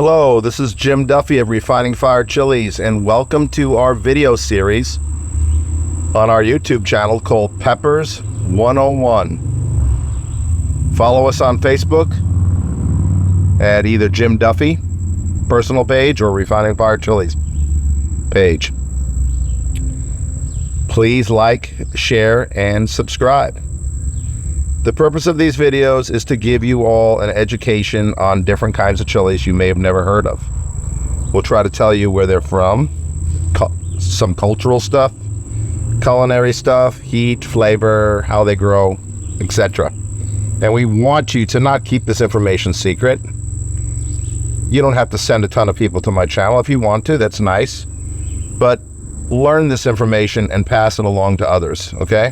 Hello, this is Jim Duffy of Refining Fire Chiles, and welcome to our video series on our YouTube channel called Peppers 101. Follow us on Facebook at either Jim Duffy personal page or Refining Fire Chiles page. Please like, share, and subscribe. The purpose of these videos is to give you all an education on different kinds of chilies you may have never heard of. We'll try to tell you where they're from, some cultural stuff, culinary stuff, heat, flavor, how they grow, etc. And we want you to not keep this information secret. You don't have to send a ton of people to my channel. If you want to, that's nice. But learn this information and pass it along to others, okay?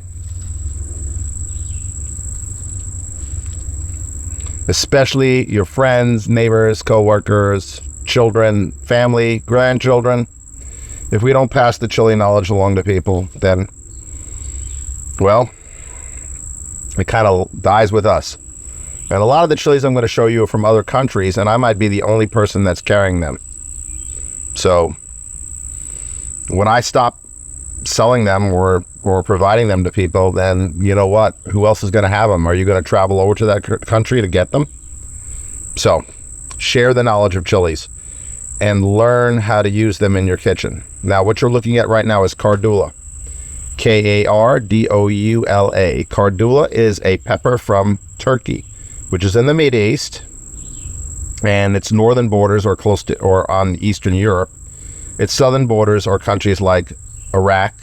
Especially your friends, neighbors, co-workers, children, family, grandchildren. If we don't pass the chili knowledge along to people, then, well, it kind of dies with us. And a lot of the chilies I'm going to show you are from other countries, and I might be the only person that's carrying them. So when I stop selling them or providing them to people, then you know what? Who else is going to have them? Are you going to travel over to that country to get them? So share the knowledge of chilies and learn how to use them in your kitchen. Now, what you're looking at right now is Kardoula. K-A-R-D-O-U-L-A. Kardoula is a pepper from Turkey, which is in the Middle East, and its northern borders are close to or on Eastern Europe. Its southern borders are countries like Iraq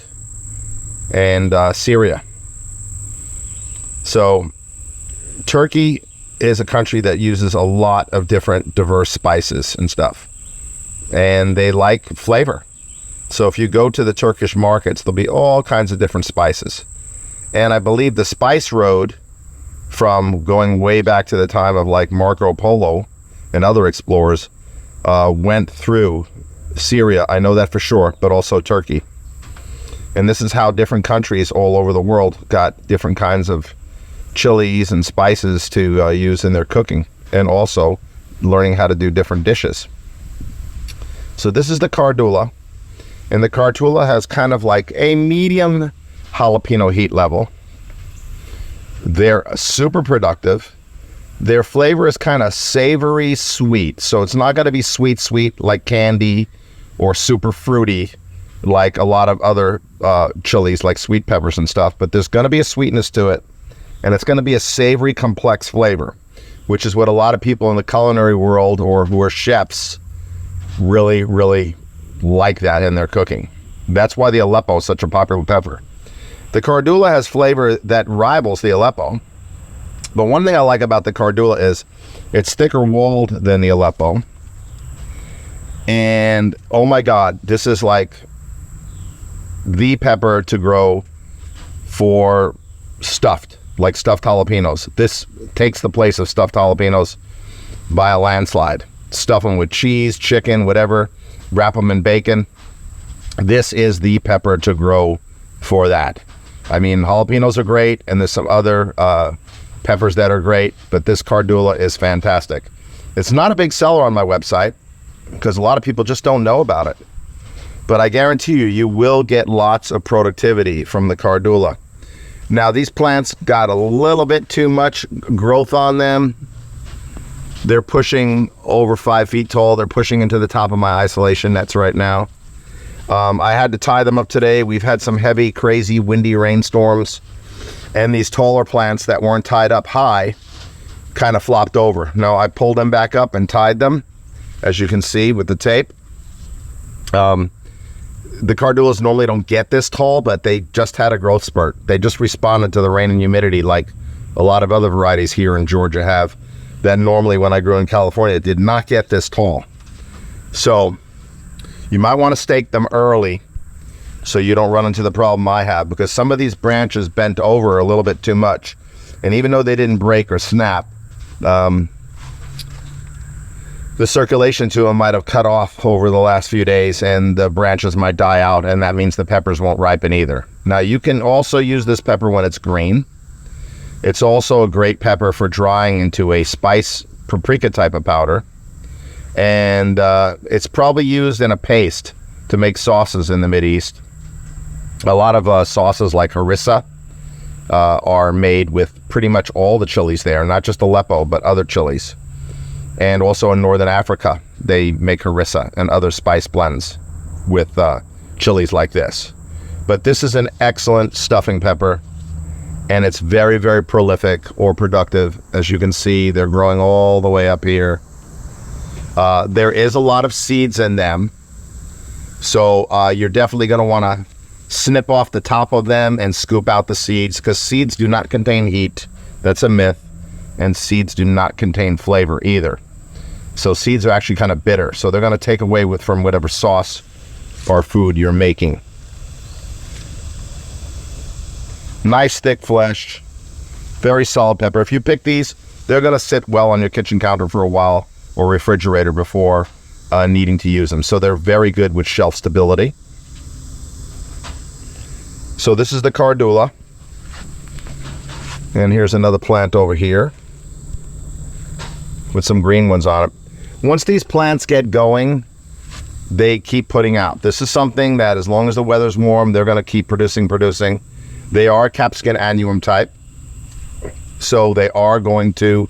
and Syria. So Turkey is a country that uses a lot of different diverse spices and stuff, and they like flavor. So if you go to the Turkish markets, there'll be all kinds of different spices. And I believe the spice road, from going way back to the time of like Marco Polo and other explorers, went through Syria. I know that for sure, but also Turkey. And this is how different countries all over the world got different kinds of chilies and spices to use in their cooking, and also learning how to do different dishes. So this is the Kardoula, and the Kardoula has kind of like a medium jalapeno heat level. They're super productive. Their flavor is kind of savory sweet, so it's not going to be sweet like candy or super fruity like a lot of other chilies like sweet peppers and stuff, but there's going to be a sweetness to it, and it's going to be a savory complex flavor, which is what a lot of people in the culinary world or who are chefs really like that in their cooking. That's why the Aleppo is such a popular pepper. The Kardoula has flavor that rivals the Aleppo, but one thing I like about the Kardoula is it's thicker walled than the Aleppo, and oh my god, this is like the pepper to grow for stuffed jalapenos. This takes the place of stuffed jalapenos by a landslide. Stuff them with cheese, chicken, whatever, wrap them in bacon. This is the pepper to grow for that. I mean, jalapenos are great, and there's some other peppers that are great, but this Kardoula is fantastic. It's not a big seller on my website because a lot of people just don't know about it. But I guarantee you, you will get lots of productivity from the Kardoula. Now, these plants got a little bit too much growth on them. They're pushing over 5 feet tall. They're pushing into the top of my isolation nets right now. I had to tie them up today. We've had some heavy, crazy, windy rainstorms, and these taller plants that weren't tied up high kind of flopped over. Now, I pulled them back up and tied them, as you can see with the tape. The Kardoulas normally don't get this tall, but they just had a growth spurt. They just responded to the rain and humidity like a lot of other varieties here in Georgia have, that normally when I grew in California did not get this tall. So you might want to stake them early so you don't run into the problem I have, because some of these branches bent over a little bit too much, and even though they didn't break or snap, the circulation to them might have cut off over the last few days, and the branches might die out, and that means the peppers won't ripen either. Now, you can also use this pepper when it's green. It's also a great pepper for drying into a spice paprika type of powder. And it's probably used in a paste to make sauces in the Mideast. A lot of sauces like harissa are made with pretty much all the chilies there, not just Aleppo, but other chilies. And also in Northern Africa, they make harissa and other spice blends with chilies like this. But this is an excellent stuffing pepper, and it's very, very prolific or productive. As you can see, they're growing all the way up here. There is a lot of seeds in them, so you're definitely going to want to snip off the top of them and scoop out the seeds, because seeds do not contain heat. That's a myth. And seeds do not contain flavor either. So seeds are actually kind of bitter, so they're going to take away from whatever sauce or food you're making. Nice thick flesh, very solid pepper. If you pick these, they're going to sit well on your kitchen counter for a while, or refrigerator before needing to use them. So they're very good with shelf stability. So this is the Kardoula. And here's another plant over here with some green ones on it. Once these plants get going, they keep putting out. This is something that, as long as the weather's warm, they're going to keep producing. They are capsicum annuum type, so they are going to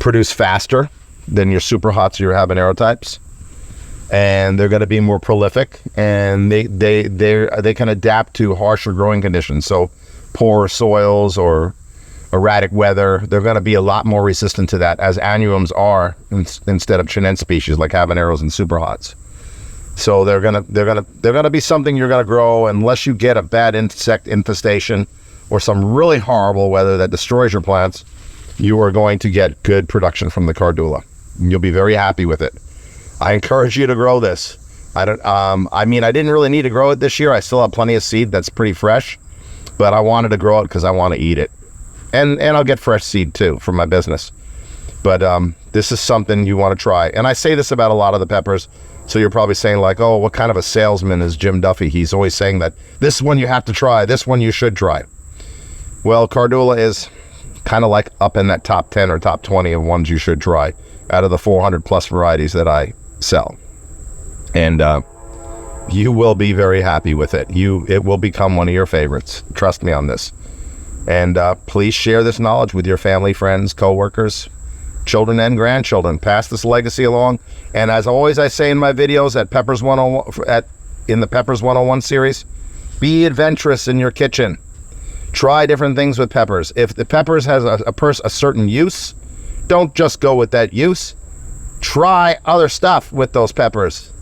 produce faster than your super hots or your habanero types, and they're going to be more prolific, and they can adapt to harsher growing conditions. So poor soils or erratic weather, they're going to be a lot more resistant to that, as annuums are instead of Chiles species like habaneros and super hots. So they're gonna be something you're gonna grow unless you get a bad insect infestation or some really horrible weather that destroys your plants. You are going to get good production from the Kardoula. You'll be very happy with it. I encourage you to grow this. I didn't really need to grow it this year. I still have plenty of seed that's pretty fresh, but I wanted to grow it because I want to eat it. And I'll get fresh seed too for my business. But this is something you want to try. And I say this about a lot of the peppers, so you're probably saying like, oh, what kind of a salesman is Jim Duffy? He's always saying that this one you have to try, this one you should try. Well, Kardoula is kind of like up in that top 10 or top 20 of ones you should try out of the 400 plus varieties that I sell. And you will be very happy with it. It will become one of your favorites. Trust me on this. And please share this knowledge with your family, friends, co-workers, children and grandchildren. Pass this legacy along. And as always, I say in my videos at Peppers 101, in the Peppers 101 series, be adventurous in your kitchen. Try different things with peppers. If the peppers has a certain use, don't just go with that use. Try other stuff with those peppers.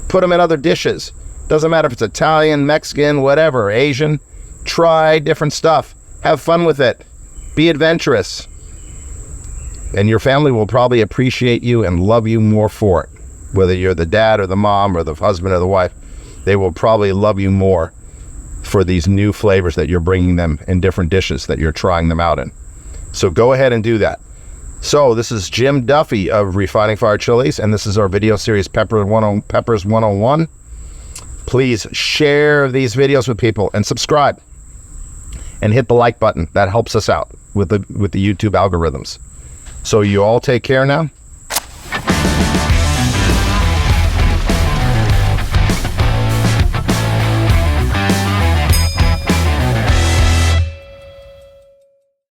Put them in other dishes. Doesn't matter if it's Italian, Mexican, whatever, Asian. Try different stuff. Have fun with it. Be adventurous. And your family will probably appreciate you and love you more for it. Whether you're the dad or the mom or the husband or the wife, they will probably love you more for these new flavors that you're bringing them in different dishes that you're trying them out in. So go ahead and do that. So this is Jim Duffy of Refining Fire Chilies, and this is our video series Peppers 101. Please share these videos with people and subscribe and hit the like button. That helps us out with the YouTube algorithms. So you all take care now.